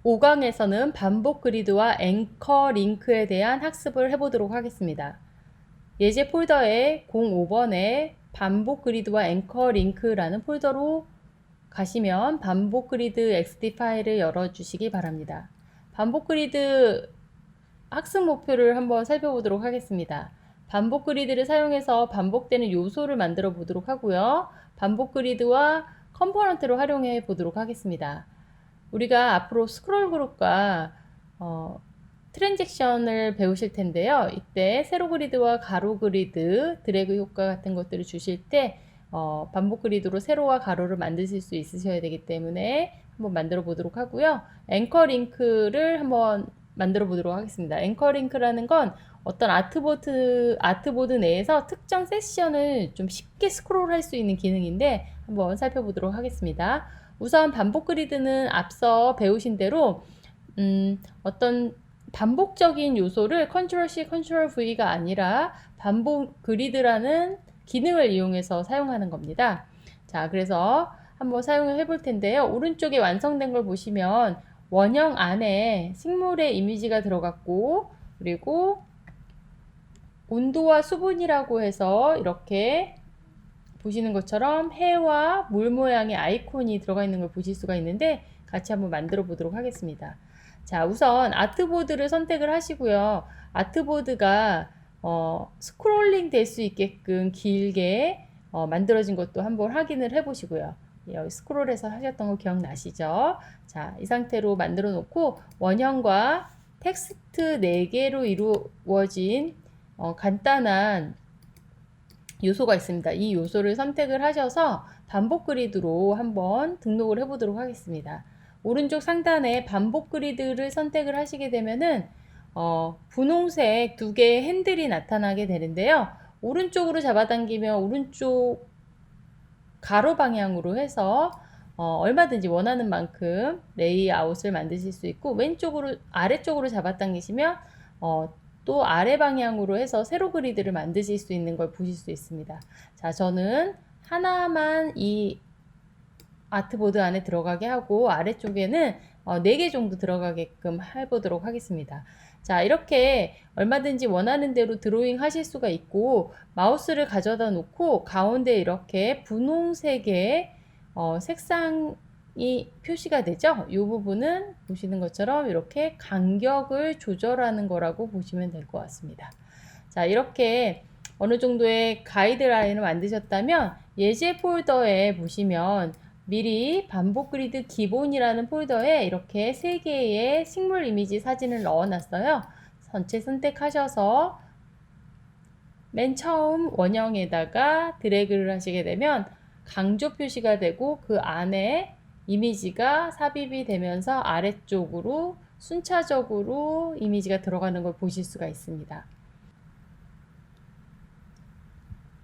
5강에서는 반복 그리드와 앵커 링크에 대한 학습을 해보도록 하겠습니다. 예제 폴더에 05번에 반복 그리드와 앵커 링크라는 폴더로 가시면 반복 그리드 XD 파일을 열어주시기 바랍니다. 반복 그리드 학습 목표를 한번 살펴보도록 하겠습니다. 반복 그리드를 사용해서 반복되는 요소를 만들어 보도록 하고요. 반복 그리드와 컴포넌트를 활용해 보도록 하겠습니다. 우리가 앞으로 스크롤 그룹과 트랜잭션을 배우실 텐데요. 이때 세로 그리드와 가로 그리드, 드래그 효과 같은 것들을 주실 때 반복 그리드로 세로와 가로를 만드실 수 있으셔야 되기 때문에 한번 만들어 보도록 하고요. 앵커 링크를 한번 만들어 보도록 하겠습니다. 앵커 링크라는 건 어떤 아트보드 내에서 특정 세션을 좀 쉽게 스크롤 할 수 있는 기능인데 한번 살펴보도록 하겠습니다. 우선 반복 그리드는 앞서 배우신 대로 어떤 반복적인 요소를 컨트롤 C, 컨트롤 V가 아니라 반복 그리드라는 기능을 이용해서 사용하는 겁니다. 자, 그래서 한번 사용을 해볼 텐데요. 오른쪽에 완성된 걸 보시면 원형 안에 식물의 이미지가 들어갔고, 그리고 온도와 수분이라고 해서 이렇게 보시는 것처럼 해와 물 모양의 아이콘이 들어가 있는 걸 보실 수가 있는데 같이 한번 만들어 보도록 하겠습니다. 자, 우선 아트보드를 선택을 하시고요. 아트보드가 스크롤링 될 수 있게끔 길게 만들어진 것도 한번 확인을 해 보시고요. 여기 스크롤해서 하셨던 거 기억나시죠? 자, 이 상태로 만들어 놓고 원형과 텍스트 4개로 이루어진 간단한 요소가 있습니다. 이 요소를 선택을 하셔서 반복 그리드로 한번 등록을 해보도록 하겠습니다. 오른쪽 상단에 반복 그리드를 선택을 하시게 되면은 분홍색 2개의 핸들이 나타나게 되는데요. 오른쪽으로 잡아당기면 오른쪽 가로 방향으로 해서 얼마든지 원하는 만큼 레이아웃을 만드실 수 있고, 왼쪽으로 아래쪽으로 잡아당기시면 또 아래 방향으로 해서 세로 그리드를 만드실 수 있는 걸 보실 수 있습니다. 자, 저는 하나만 이 아트보드 안에 들어가게 하고 아래쪽에는 4개 정도 들어가게끔 해보도록 하겠습니다. 자, 이렇게 얼마든지 원하는 대로 드로잉 하실 수가 있고, 마우스를 가져다 놓고 가운데 이렇게 분홍색의 색상이 표시가 되죠. 이 부분은 보시는 것처럼 이렇게 간격을 조절하는 거라고 보시면 될 것 같습니다. 자, 이렇게 어느 정도의 가이드라인을 만드셨다면 예제 폴더에 보시면 미리 반복 그리드 기본이라는 폴더에 이렇게 3개의 식물 이미지 사진을 넣어놨어요. 전체 선택하셔서 맨 처음 원형에다가 드래그를 하시게 되면 강조 표시가 되고 그 안에 이미지가 삽입이 되면서 아래쪽으로 순차적으로 이미지가 들어가는 걸 보실 수가 있습니다.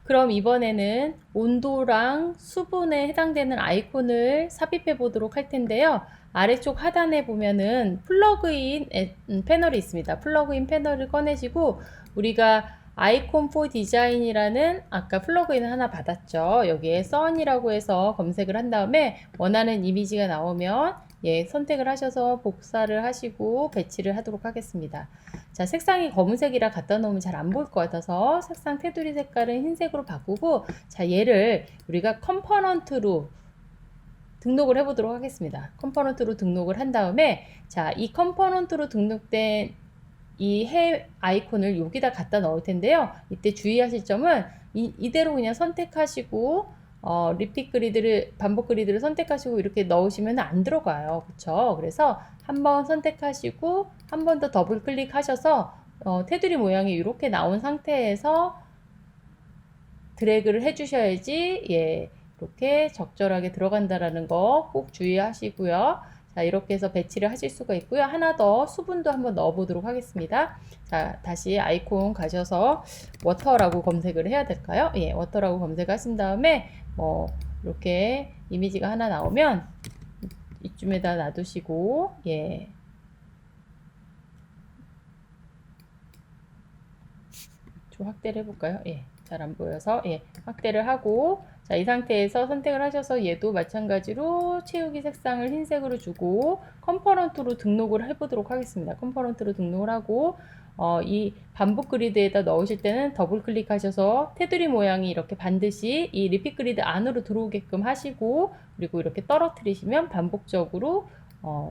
그럼 이번에는 온도랑 수분에 해당되는 아이콘을 삽입해 보도록 할 텐데요. 아래쪽 하단에 보면은 플러그인 패널이 있습니다. 플러그인 패널을 꺼내시고 우리가 아이콘 포 디자인이라는 아까 플러그인을 하나 받았죠. 여기에 sun이라고 해서 검색을 한 다음에 원하는 이미지가 나오면 선택을 하셔서 복사를 하시고 배치를 하도록 하겠습니다. 자, 색상이 검은색이라 갖다 놓으면 잘 안 보일 것 같아서 색상 테두리 색깔은 흰색으로 바꾸고, 자, 얘를 우리가 컴포넌트로 등록을 해보도록 하겠습니다. 컴포넌트로 등록을 한 다음에, 자, 이 컴포넌트로 등록된 이 해 아이콘을 여기다 갖다 넣을 텐데요. 이때 주의하실 점은 이대로 그냥 선택하시고 리핏 그리드를 반복 그리드를 선택하시고 이렇게 넣으시면 안 들어가요. 그렇죠? 그래서 한번 선택하시고 한 번 더 더블 클릭하셔서 테두리 모양이 이렇게 나온 상태에서 드래그를 해주셔야지 이렇게 적절하게 들어간다라는 거 꼭 주의하시고요. 자, 이렇게 해서 배치를 하실 수가 있고요. 하나 더 수분도 한번 넣어 보도록 하겠습니다. 자, 다시 아이콘 가셔서 워터라고 검색을 해야 될까요? 워터라고 검색하신 다음에 이렇게 이미지가 하나 나오면 이쯤에다 놔두시고 좀 확대를 해볼까요? 잘 안 보여서 확대를 하고 자, 이 상태에서 선택을 하셔서 얘도 마찬가지로 채우기 색상을 흰색으로 주고 컴포넌트로 등록을 해보도록 하겠습니다. 컴포넌트로 등록을 하고 이 반복 그리드에다 넣으실 때는 더블 클릭하셔서 테두리 모양이 이렇게 반드시 이 리핏 그리드 안으로 들어오게끔 하시고 그리고 이렇게 떨어뜨리시면 반복적으로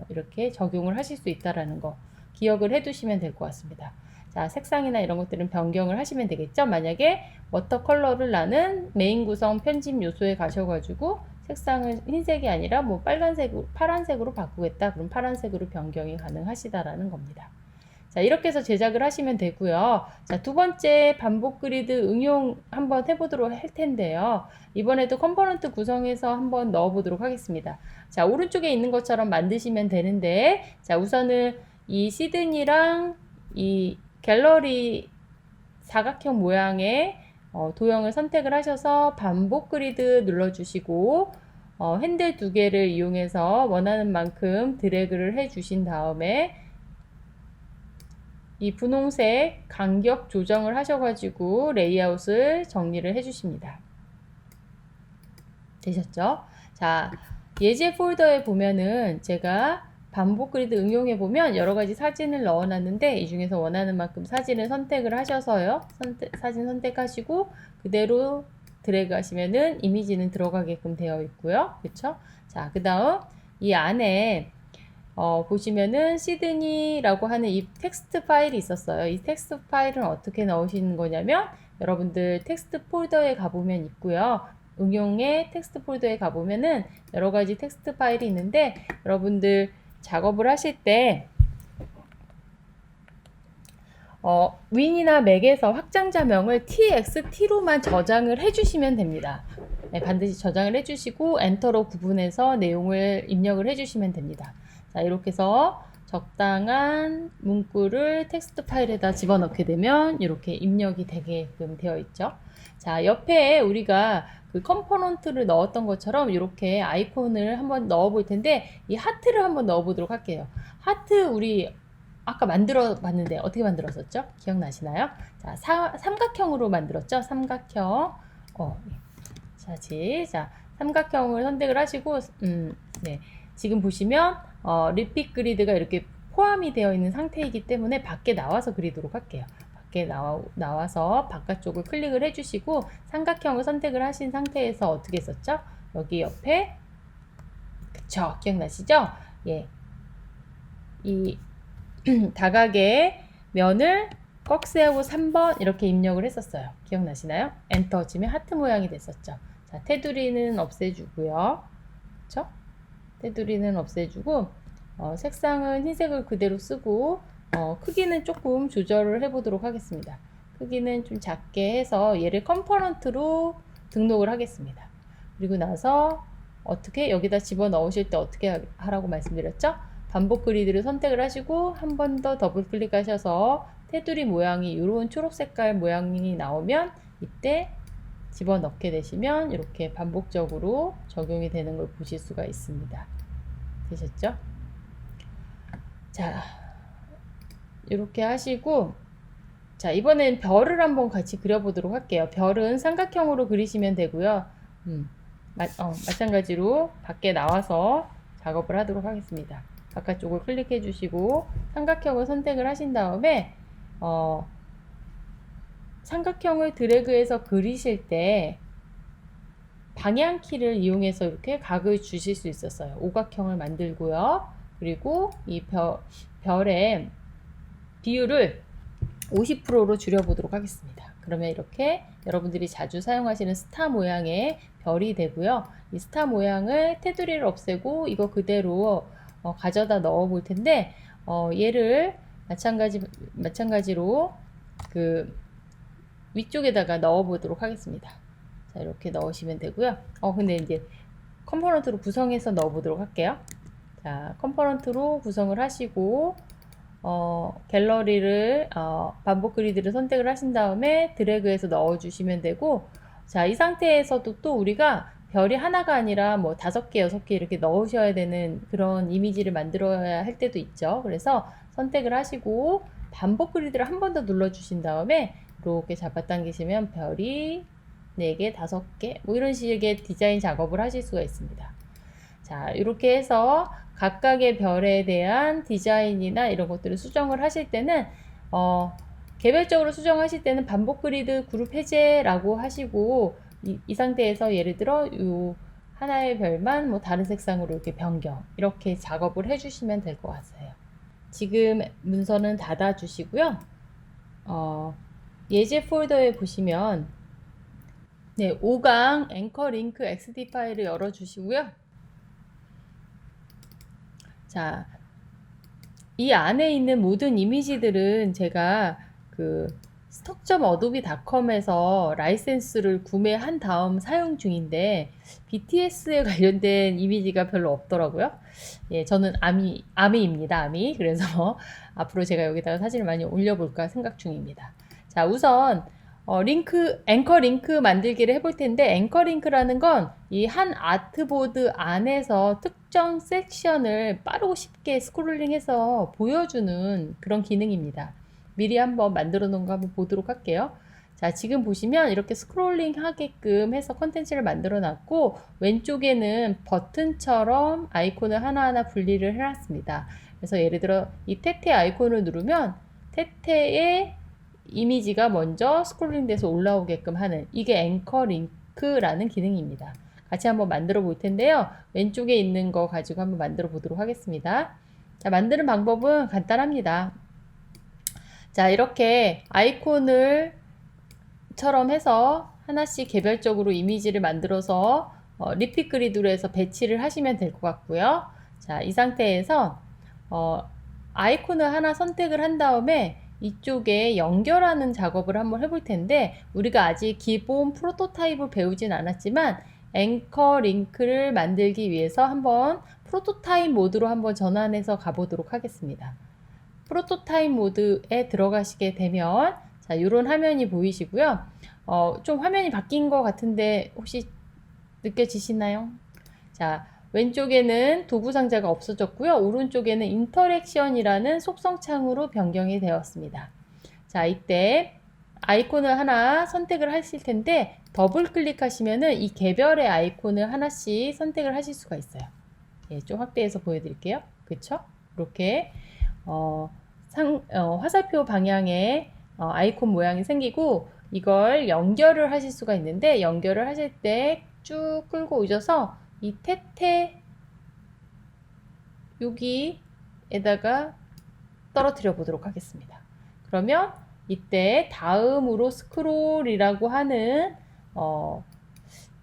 이렇게 적용을 하실 수 있다라는 거 기억을 해 두시면 될 것 같습니다. 자, 색상이나 이런 것들은 변경을 하시면 되겠죠. 만약에 워터 컬러를 나는 메인 구성 편집 요소에 가셔가지고 색상을 흰색이 아니라 뭐 빨간색으로, 파란색으로 바꾸겠다. 그럼 파란색으로 변경이 가능하시다라는 겁니다. 자, 이렇게 해서 제작을 하시면 되고요. 자, 두 번째 반복 그리드 응용 한번 해보도록 할 텐데요. 이번에도 컴포넌트 구성해서 한번 넣어보도록 하겠습니다. 자, 오른쪽에 있는 것처럼 만드시면 되는데, 자, 우선은 이 시드니랑 이 갤러리 사각형 모양의 도형을 선택을 하셔서 반복 그리드 눌러주시고 핸들 두 개를 이용해서 원하는 만큼 드래그를 해 주신 다음에 이 분홍색 간격 조정을 하셔가지고 레이아웃을 정리를 해 주십니다. 되셨죠? 자, 예제 폴더에 보면은 제가 반복 그리드 응용해 보면 여러 가지 사진을 넣어 놨는데 이 중에서 원하는 만큼 사진을 선택을 하셔서요. 사진 선택하시고 그대로 드래그 하시면은 이미지는 들어가게끔 되어 있고요. 그쵸? 자, 그 다음 이 안에 보시면은 시드니라고 하는 이 텍스트 파일이 있었어요. 이 텍스트 파일은 어떻게 넣으시는 거냐면 여러분들 텍스트 폴더에 가보면 있고요. 응용의 텍스트 폴더에 가보면은 여러 가지 텍스트 파일이 있는데 여러분들 작업을 하실 때 윈이나 맥에서 확장자명을 txt로만 저장을 해주시면 됩니다. 네, 반드시 저장을 해주시고 엔터로 구분해서 내용을 입력을 해주시면 됩니다. 자, 이렇게 해서 적당한 문구를 텍스트 파일에다 집어넣게 되면 이렇게 입력이 되게끔 되어 있죠. 자, 옆에 우리가 그 컴포넌트를 넣었던 것처럼 이렇게 아이콘을 한번 넣어 볼 텐데 이 하트를 한번 넣어 보도록 할게요. 하트 우리 아까 만들어 봤는데 어떻게 만들었었죠? 기억나시나요? 자, 삼각형으로 만들었죠? 삼각형. 자, 삼각형을 선택을 하시고, 네. 지금 보시면, 리핏 그리드가 이렇게 포함이 되어 있는 상태이기 때문에 밖에 나와서 그리도록 할게요. 밖에 나와서 바깥쪽을 클릭을 해주시고, 삼각형을 선택을 하신 상태에서 어떻게 했었죠? 여기 옆에, 그쵸? 기억나시죠? 예. 이 다각의 면을 꺽쇠하고 3번 이렇게 입력을 했었어요. 기억나시나요? 엔터 치면 하트 모양이 됐었죠. 자, 테두리는 없애주고요. 그쵸? 테두리는 없애주고 색상은 흰색을 그대로 쓰고 크기는 조금 조절을 해보도록 하겠습니다. 크기는 좀 작게 해서 얘를 컴포넌트로 등록을 하겠습니다. 그리고 나서 어떻게 여기다 집어넣으실 때 어떻게 하라고 말씀드렸죠? 반복 그리드를 선택을 하시고 한 번 더 더블 클릭하셔서 테두리 모양이 이런 초록 색깔 모양이 나오면 이때 집어넣게 되시면 이렇게 반복적으로 적용이 되는 걸 보실 수가 있습니다. 되셨죠? 자, 이렇게 하시고 자, 이번엔 별을 한번 같이 그려보도록 할게요. 별은 삼각형으로 그리시면 되고요. 마찬가지로 밖에 나와서 작업을 하도록 하겠습니다. 바깥쪽을 클릭해 주시고 삼각형을 선택을 하신 다음에 삼각형을 드래그해서 그리실 때 방향키를 이용해서 이렇게 각을 주실 수 있었어요. 오각형을 만들고요. 그리고 이 별의 비율을 50%로 줄여보도록 하겠습니다. 그러면 이렇게 여러분들이 자주 사용하시는 스타 모양의 별이 되고요. 이 스타 모양을 테두리를 없애고 이거 그대로 가져다 넣어 볼 텐데 얘를 마찬가지로 그 위쪽에다가 넣어 보도록 하겠습니다. 자, 이렇게 넣으시면 되고요. 근데 이제 컴포넌트로 구성해서 넣어 보도록 할게요. 자, 컴포넌트로 구성을 하시고 갤러리를 반복 그리드를 선택을 하신 다음에 드래그해서 넣어 주시면 되고 자, 이 상태에서도 또 우리가 별이 하나가 아니라 뭐 5개, 6개 이렇게 넣으셔야 되는 그런 이미지를 만들어야 할 때도 있죠. 그래서 선택을 하시고 반복 그리드를 한 번 더 눌러 주신 다음에 이렇게 잡아당기시면 별이 4개, 5개 뭐 이런 식의 디자인 작업을 하실 수가 있습니다. 자, 이렇게 해서 각각의 별에 대한 디자인이나 이런 것들을 수정을 하실 때는 개별적으로 수정하실 때는 반복 그리드 그룹 해제라고 하시고 이 상태에서 예를 들어 요 하나의 별만 뭐 다른 색상으로 이렇게 변경 이렇게 작업을 해주시면 될 것 같아요. 지금 문서는 닫아 주시고요. 예제 폴더에 보시면 네, 5강 앵커 링크 XD 파일을 열어 주시고요. 자, 이 안에 있는 모든 이미지들은 제가 그 stock.adobe.com에서 라이센스를 구매한 다음 사용 중인데 BTS에 관련된 이미지가 별로 없더라고요. 예, 저는 아미입니다. 아미. 그래서 앞으로 제가 여기다가 사진을 많이 올려볼까 생각 중입니다. 자, 우선 앵커 링크 만들기를 해볼 텐데 앵커 링크라는 건 이 한 아트보드 안에서 특정 섹션을 빠르고 쉽게 스크롤링해서 보여주는 그런 기능입니다. 미리 한번 만들어 놓은 거 한번 보도록 할게요. 자, 지금 보시면 이렇게 스크롤링 하게끔 해서 컨텐츠를 만들어 놨고 왼쪽에는 버튼처럼 아이콘을 하나하나 분리를 해놨습니다. 그래서 예를 들어 이 테테 아이콘을 누르면 테테의 이미지가 먼저 스크롤링 돼서 올라오게끔 하는 이게 앵커 링크라는 기능입니다. 같이 한번 만들어 볼 텐데요. 왼쪽에 있는 거 가지고 한번 만들어 보도록 하겠습니다. 자, 만드는 방법은 간단합니다. 자, 이렇게 아이콘을 처럼 해서 하나씩 개별적으로 이미지를 만들어서 리핏 그리드로 해서 배치를 하시면 될 것 같고요. 자, 이 상태에서 아이콘을 하나 선택을 한 다음에 이쪽에 연결하는 작업을 한번 해볼 텐데 우리가 아직 기본 프로토타입을 배우진 않았지만 앵커 링크를 만들기 위해서 한번 프로토타입 모드로 한번 전환해서 가보도록 하겠습니다. 프로토타입 모드에 들어가시게 되면 자, 이런 화면이 보이시고요. 좀 화면이 바뀐 것 같은데 혹시 느껴지시나요? 자, 왼쪽에는 도구 상자가 없어졌고요. 오른쪽에는 인터랙션이라는 속성 창으로 변경이 되었습니다. 자, 이때 아이콘을 하나 선택을 하실 텐데 더블 클릭하시면은 이 개별의 아이콘을 하나씩 선택을 하실 수가 있어요. 예, 좀 확대해서 보여드릴게요. 그쵸? 이렇게 화살표 방향의 아이콘 모양이 생기고 이걸 연결을 하실 수가 있는데 연결을 하실 때 쭉 끌고 오셔서 이 테테 여기에다가 떨어뜨려 보도록 하겠습니다. 그러면 이때 다음으로 스크롤이라고 하는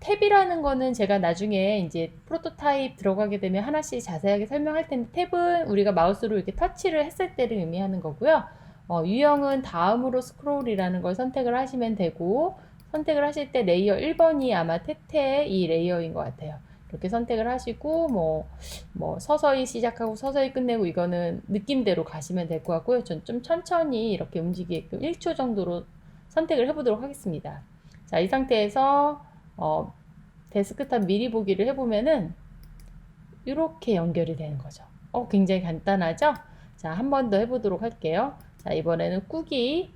탭이라는 거는 제가 나중에 이제 프로토타입 들어가게 되면 하나씩 자세하게 설명할 텐데 탭은 우리가 마우스로 이렇게 터치를 했을 때를 의미하는 거고요. 유형은 다음으로 스크롤이라는 걸 선택을 하시면 되고 선택을 하실 때 레이어 1번이 아마 테테의 이 레이어인 것 같아요. 이렇게 선택을 하시고 뭐 서서히 시작하고 서서히 끝내고 이거는 느낌대로 가시면 될 것 같고요. 전 좀 천천히 이렇게 움직이게끔 1초 정도로 선택을 해보도록 하겠습니다. 자, 이 상태에서 데스크탑 미리 보기를 해보면은 이렇게 연결이 되는 거죠. 굉장히 간단하죠? 자, 한 번 더 해보도록 할게요. 자, 이번에는 꾸기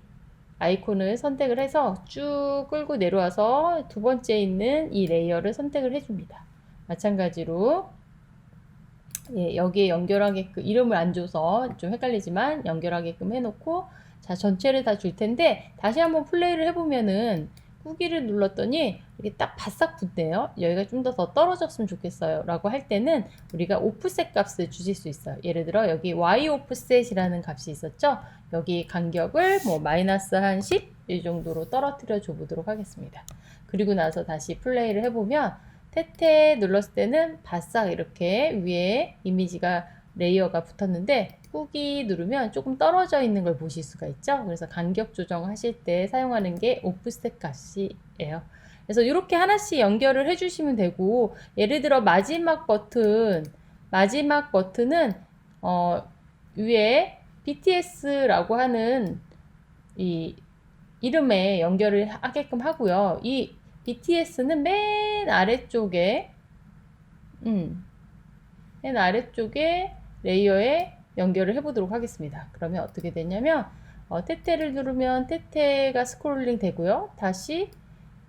아이콘을 선택을 해서 쭉 끌고 내려와서 두 번째 있는 이 레이어를 선택을 해줍니다. 마찬가지로 예, 여기에 연결하게끔 이름을 안 줘서 좀 헷갈리지만 연결하게끔 해놓고 자, 전체를 다 줄 텐데 다시 한번 플레이를 해보면은 꾸기를 눌렀더니 이렇게 딱 바싹 붙네요. 여기가 좀 더 떨어졌으면 좋겠어요 라고 할 때는 우리가 오프셋 값을 주실 수 있어요. 예를 들어 여기 y 오프셋이라는 값이 있었죠. 여기 간격을 뭐 마이너스 한 10 이 정도로 떨어뜨려 줘 보도록 하겠습니다. 그리고 나서 다시 플레이를 해보면 테테 눌렀을 때는 바싹 이렇게 위에 이미지가 레이어가 붙었는데 꾸기 누르면 조금 떨어져 있는 걸 보실 수가 있죠. 그래서 간격 조정하실 때 사용하는 게 오프셋 값이에요. 그래서 이렇게 하나씩 연결을 해주시면 되고 예를 들어 마지막 버튼은 위에 BTS라고 하는 이 이름에 연결을 하게끔 하고요. 이 BTS는 맨 아래쪽에 레이어에 연결을 해보도록 하겠습니다. 그러면 어떻게 되냐면 테테를 누르면 테테가 스크롤링 되고요. 다시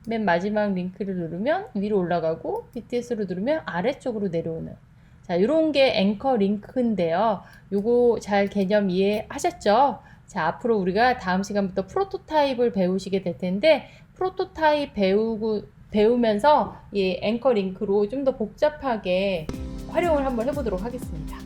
맨 마지막 링크를 누르면 위로 올라가고 BTS로 누르면 아래쪽으로 내려오는, 자, 이런 게 앵커 링크인데요. 요거 잘 개념 이해하셨죠? 자, 앞으로 우리가 다음 시간부터 프로토타입을 배우시게 될 텐데, 프로토타입 배우면서 이 앵커 링크로 좀 더 복잡하게 활용을 한번 해보도록 하겠습니다.